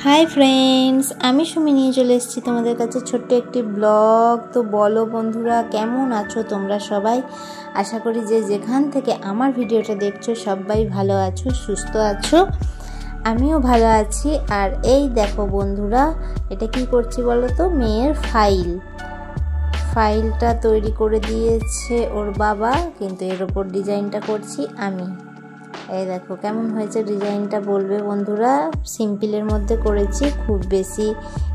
Hi friends, আমি সুমি নিয়ে চলে এসেছি তোমাদের কাছে ছোট্ট একটি ব্লগ। তো বলো বন্ধুরা, কেমন আছো তোমরা সবাই? আশা করি যে যেখান থেকে আমার ভিডিওটা দেখছো সবাই ভালো আছো, সুস্থ আছো। আমিও ভালো আছি। আর এই দেখো বন্ধুরা, এটা কি করছি বলো তো? মেয়ের ফাইলটা তৈরি করে দিয়েছে ওর বাবা, কিন্তু এর ওপর ডিজাইনটা করছি আমি। এই দেখো কেমন হয়েছে ডিজাইনটা, বলবে বন্ধুরা। সিম্পলের মধ্যে করেছি, খুব বেশি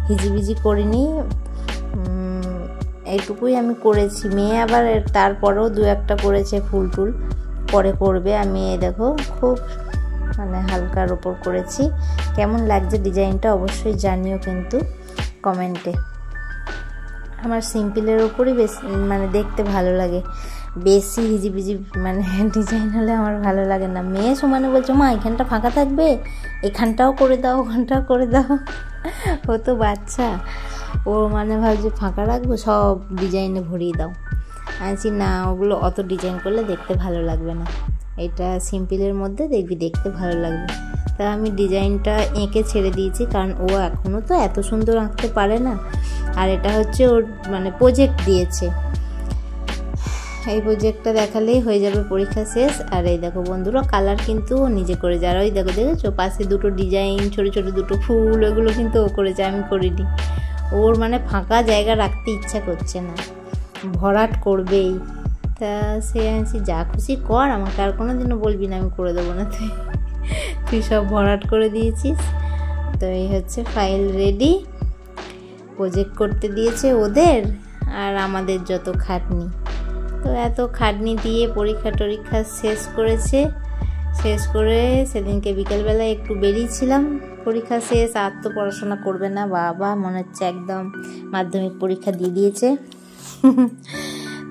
হিজিবিজি করিনি, এইটুকুই আমি করেছি। মেয়ে আবার তারপরেও দু একটা করেছে ফুল টুল, পরে করবে। আমি এই দেখো খুব হালকার ওপর করেছি। কেমন লাগছে ডিজাইনটা অবশ্যই জানিও কিন্তু কমেন্টে। আমার সিম্পলের ওপরই বেশি দেখতে ভালো লাগে, বেশি হিজিবিজি ডিজাইন হলে আমার ভালো লাগে না। মেয়ে সমানে বলছে, মা এখানটা ফাঁকা থাকবে, এখানটাও করে দাও, ওখানটাও করে দাও। ও তো বাচ্চা, ও ভাবছে ফাঁকা রাখবো, সব ডিজাইনে ভরিয়ে দাও। আছি না, ওগুলো অত ডিজাইন করলে দেখতে ভালো লাগবে না, এটা সিম্পলের মধ্যে দেখবি দেখতে ভালো লাগবে। তা আমি ডিজাইনটা এঁকে ছেড়ে দিয়েছি, কারণ ও এখনও তো এত সুন্দর আঁকতে পারে না। আর এটা হচ্ছে ওর প্রজেক্ট দিয়েছে, এই প্রজেক্টটা দেখালেই হয়ে যাবে পরীক্ষা শেষ। আর এই দেখো বন্ধুরা, কালার কিন্তু ও নিজে করে যায়। ওই দেখেছো পাশে দুটো ডিজাইন, ছোট ছোট দুটো ফুল, ওগুলো কিন্তু ও করেছে, আমি করিনি। ওর ফাঁকা জায়গা রাখতে ইচ্ছা করছে না, ভরাট করবেই। তা সে আছি, যা খুশি কর, আমাকে আর কোনো দিনও বলবি না আমি করে দেবো না, তুই সব ভরাট করে দিয়েছিস। তো এই হচ্ছে ফাইল রেডি, প্রজেক্ট করতে দিয়েছে ওদের। আর আমাদের যত খাটনি, তো এত খাটনি দিয়ে পরীক্ষা শেষ করেছে। শেষ করে সেদিনকে বিকেলবেলায় একটু বেরিয়েছিলাম, পরীক্ষা শেষ, আর তো পড়াশোনা করবে না বাবা, মনে হচ্ছে একদম মাধ্যমিক পরীক্ষা দিয়ে দিয়েছে।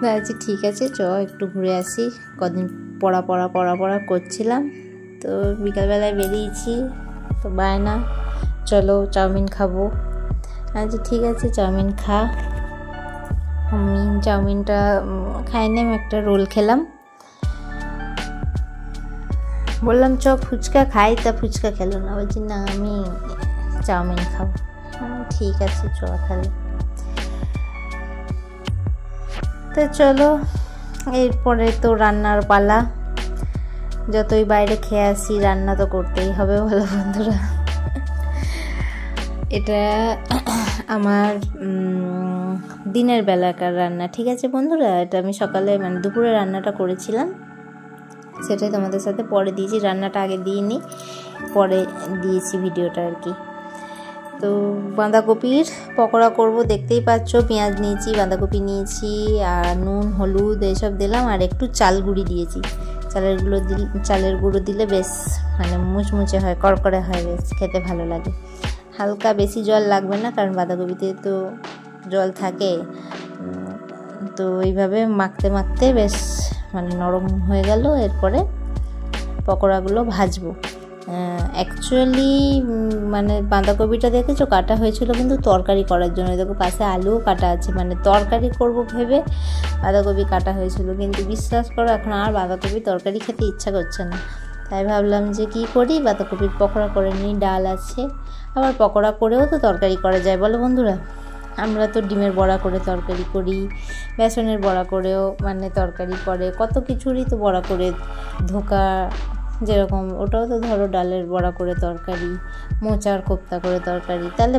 ভাবছি ঠিক আছে, একটু ঘুরে আসি, কদিন পড়া করছিলাম। তো বিকালবেলায় বেরিয়েছি, তো বায়না চলো চাউমিন খাবো। আচ্ছা ঠিক আছে, চাউমিন খা। আমি চাউমিনটা খাইনি, আমি একটা রোল খেলাম। বললাম ফুচকা খাই, তা ফুচকা খেলো না, বলছি না আমি চাউমিন খাবো। ঠিক আছে তাহলে। তো চলো, এরপরে তো রান্নার পালা। যতই বাইরে খেয়ে আসি, রান্না তো করতেই হবে, বলো বন্ধুরা। এটা আমার দিনের বেলাকার রান্না, ঠিক আছে বন্ধুরা। এটা আমি সকালে দুপুরে রান্নাটা করেছিলাম, সেটাই তোমাদের সাথে পরে দিয়েছি। রান্নাটা আগে দিইনি, পরে দিয়েছি ভিডিওটা আর কি। তো বাঁধাকপির পকোড়া করব, দেখতেই পাচ্ছ। পেঁয়াজ নিয়েছি, বাঁধাকপি নিয়েছি, আর নুন হলুদ এইসব দিলাম, আর একটু চাল গুঁড়ি দিয়েছি। চালের গুঁড়ো দিলে বেশ মুচমুচে হয়, কড়কড়ে হয়, বেশ খেতে ভালো লাগে। হালকা, বেশি জল লাগবে না, কারণ বাঁধাকপিতে তো জল থাকে। তো এইভাবে মাখতে বেশ নরম হয়ে গেল। এরপরে পকোড়াগুলো ভাজবো। অ্যাকচুয়ালি বাঁধাকপিটা দেখেছো কাটা হয়েছিল কিন্তু তরকারি করার জন্য। দেখো পাশে আলুও কাটা আছে, তরকারি করব ভেবে বাঁধাকপি কাটা হয়েছিল। কিন্তু বিশ্বাস করো, এখন আর বাঁধাকপি তরকারি খেতে ইচ্ছা করছে না। তাই ভাবলাম যে কি করি, বাঁধাকপির পকোড়া করে নিই, ডাল আছে। আবার পকোড়া করেও তো তরকারি করা যায়, বলো বন্ধুরা। আমরা তো ডিমের বড়া করে তরকারি করি, বেসনের বড়া করেও তরকারি করে, কত কিছুরই তো বড়া করে, ধোকা যেরকম, ওটাও তো ধরো ডালের বড়া করে তরকারি, মোচার কোপ্তা করে তরকারি। তাহলে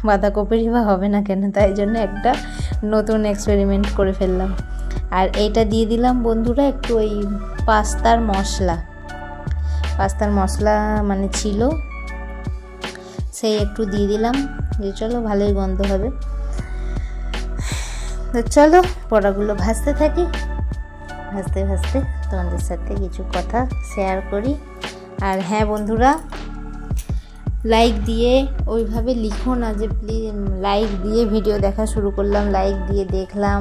বাঁধাকপিরই বা হবে না কেন? তাই জন্য একটা নতুন এক্সপেরিমেন্ট করে ফেললাম। আর এইটা দিয়ে দিলাম বন্ধুরা একটু ওই পাস্তার মশলা ছিল, সেই একটু দিয়ে দিলাম, যে চলো ভালোই গন্ধ হবে। তো চলো বড়াগুলো ভাজতে থাকি, ভাজতে তোমাদের সাথে কিছু কথা শেয়ার করি। আর হ্যাঁ বন্ধুরা, লাইক দিয়ে ওইভাবে লিখো না যে প্লিজ লাইক দিয়ে ভিডিও দেখা শুরু করলাম, লাইক দিয়ে দেখলাম,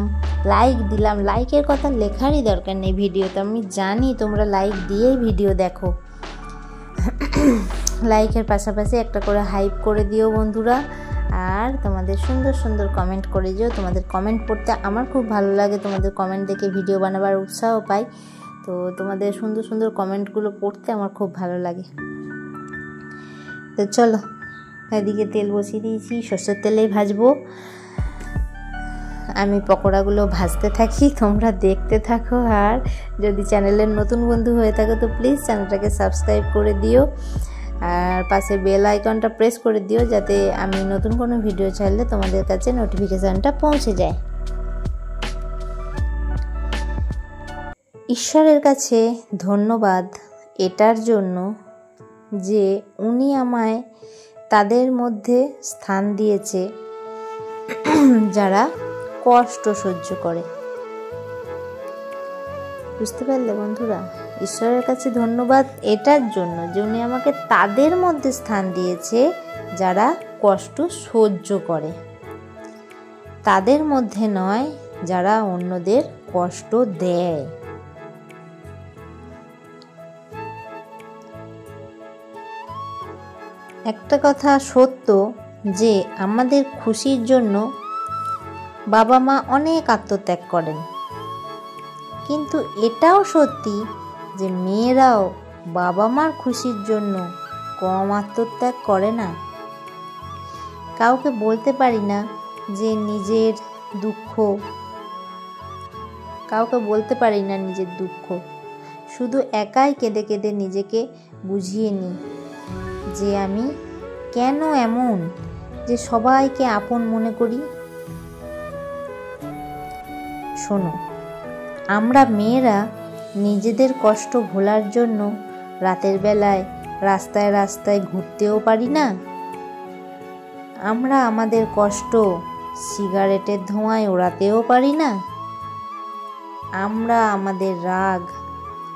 লাইক দিলাম। লাইকের কথা লেখারই দরকার নেই ভিডিওতে, আমি জানি তোমরা লাইক দিয়েই ভিডিও দেখো। লাইকের পাশাপাশি একটা করে হাইপ করে দিও বন্ধুরা। আর তোমাদের সুন্দর সুন্দর কমেন্ট করে দিও, তোমাদের কমেন্ট পড়তে আমার খুব ভালো লাগে, তোমাদের কমেন্ট দেখে ভিডিও বানাবার উৎসাহ পাই। তো তোমাদের সুন্দর সুন্দর কমেন্টগুলো পড়তে আমার খুব ভালো লাগে। তো চলো এদিকে তেল বসিয়ে দিয়েছি, সর্ষের তেলেই ভাজবো। আমি পকোড়াগুলো ভাজতে থাকি, তোমরা দেখতে থাকো। আর যদি চ্যানেলের নতুন বন্ধু হয়ে থাকো তো প্লিজ চ্যানেলটাকে সাবস্ক্রাইব করে দিও, আর পাশে বেল আইকনটা প্রেস করে দিও, যাতে আমি নতুন কোনো ভিডিও ছাড়লে তোমাদের কাছে নোটিফিকেশানটা পৌঁছে যায়। ঈশ্বরের কাছে ধন্যবাদ এটার জন্য যে উনি আমায় তাদের মধ্যে স্থান দিয়েছে যারা কষ্ট সহ্য করে। বুঝতে পারলে বন্ধুরা? ঈশ্বরের কাছে ধন্যবাদ এটার জন্য যে উনি আমাকে তাদের মধ্যে স্থান দিয়েছে যারা কষ্ট সহ্য করে, তাদের মধ্যে নয় যারা অন্যদের কষ্ট দেয়। একটা কথা সত্য যে আমাদের খুশির জন্য বাবা মা অনেক আত্মত্যাগ করেন, কিন্তু এটাও সত্যি যে মেয়েরাও বাবা মার খুশির জন্য কম আত্মত্যাগ করে না। কাউকে বলতে পারি না যে নিজের দুঃখ, কাউকে বলতে পারি না নিজের দুঃখ, শুধু একাই কেঁদে কেঁদে নিজেকে বুঝিয়ে নিই যে আমি কেন এমন যে সবাইকে আপন মনে করি। শোনো, আমরা মেয়েরা নিজেদের কষ্ট ভোলার জন্য রাতের বেলায় রাস্তায় রাস্তায় ঘুরতেও পারি না। আমরা আমাদের কষ্ট সিগারেটের ধোঁয়ায় ওড়াতেও পারি না। আমরা আমাদের রাগ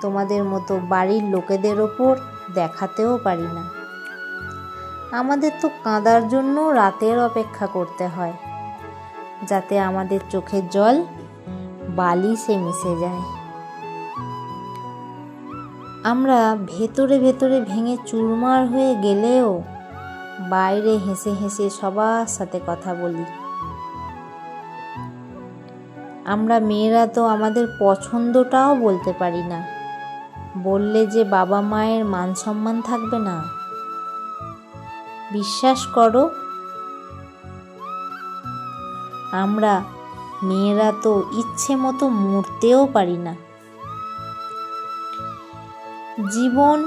তোমাদের মতো বাড়ির লোকেদের ওপর দেখাতেও পারি না। আমাদের তো কাঁদার জন্য রাতের অপেক্ষা করতে হয়, যাতে আমাদের চোখের জল বালিশে মিশে যায়। আমরা ভেতরে ভেতরে ভেঙে চুরমার হয়ে গেলেও বাইরে হেসে হেসে সবার সাথে কথা বলি। আমরা মেয়েরা তো আমাদের পছন্দটাও বলতে পারি না, বললে যে বাবা মায়ের মান সম্মান থাকবে না। বিশ্বাস করো, আমরা মেয়েরা তো ইচ্ছে মতো মরতেও পারি না। জীবন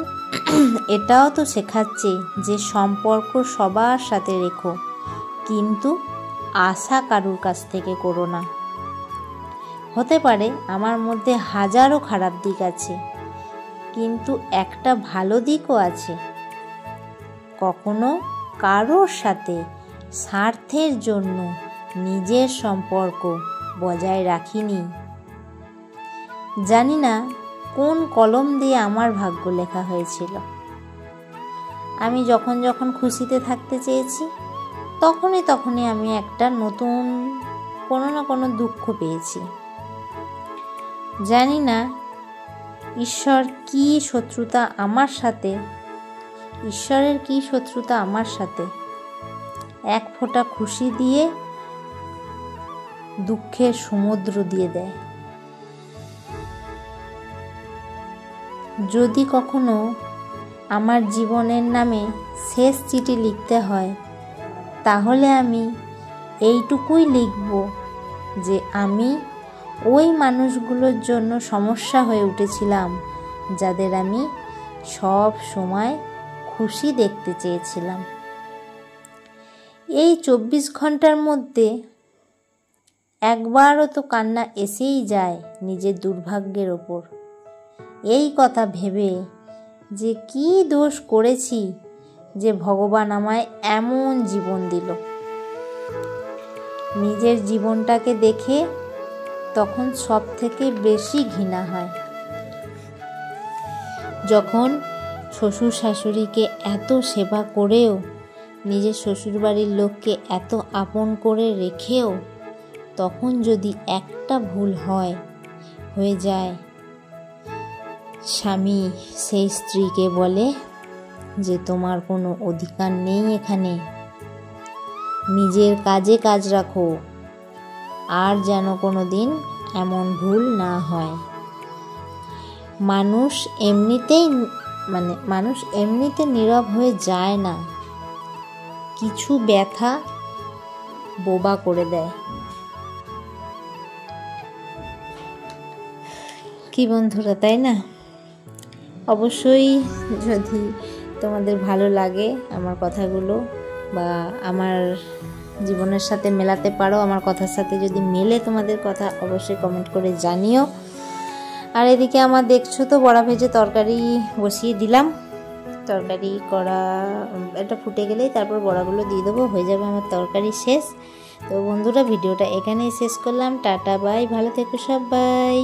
এটাও তো শেখাচ্ছে যে সম্পর্ক সবার সাথে রেখো, কিন্তু আশা কারুর কাছ থেকে করো না। হতে পারে আমার মধ্যে হাজারো খারাপ দিক আছে, কিন্তু একটা ভালো দিকও আছে। কখনো কারোর সাথে স্বার্থের জন্য নিজের সম্পর্ক বজায় রাখিনি। জানি না কোন কলম দিয়ে আমার ভাগ্য লেখা হয়েছিল। আমি যখন যখন খুশিতে থাকতে চেয়েছি তখনই আমি একটা নতুন কোনো না কোনো দুঃখ পেয়েছি। জানি না ঈশ্বরের কি শত্রুতা আমার সাথে এক ফোঁটা খুশি দিয়ে দুঃখের সমুদ্র দিয়ে দেয়। যদি কখনো আমার জীবনের নামে শেষ চিঠি লিখতে হয়, তাহলে আমি এইটুকুই লিখব যে আমি ওই মানুষগুলোর জন্য সমস্যা হয়ে উঠেছিলাম যাদের আমি সব সময় খুশি দেখতে চেয়েছিলাম। এই 24 ঘন্টার মধ্যে একবারও তো কান্না এসেই যায় নিজের দুর্ভাগ্যের ওপর, এই কথা ভেবে যে কি দোষ করেছি যে ভগবান আমায় এমন জীবন দিল। নিজের জীবনটাকে দেখে তখন সব থেকে বেশি ঘৃণা হয়। যখন শ্বশুর শাশুড়িকে এত সেবা করেও, নিজের শ্বশুরবাড়ির লোককে এত আপন করে রেখেও, তখন যদি একটা ভুল হয়ে যায়, স্বামী সেই স্ত্রীকে বলে যে তোমার কোনো অধিকার নেই এখানে, নিজের কাজে কাজ রাখো, আর যেন কোনো দিন এমন ভুল না হয়। মানুষ এমনিতে নীরব হয়ে যায় না, কিছু ব্যথা বোবা করে দেয়। কি বন্ধুরা, তাই না? অবশ্যই যদি তোমাদের ভালো লাগে আমার কথাগুলো বা আমার জীবনের সাথে মেলাতে পারো, আমার কথার সাথে যদি মেলে তোমাদের কথা, অবশ্যই কমেন্ট করে জানিও। আর এদিকে আমার দেখছো তো বড়া ভেজে তরকারি বসিয়ে দিলাম। তরকারি করা এটা ফুটে গেলেই তারপর বড়াগুলো দিয়ে দেবো, হয়ে যাবে আমার তরকারি শেষ। তো বন্ধুরা, ভিডিওটা এখানেই শেষ করলাম। টাটা বাই, ভালো থেকো সবাই।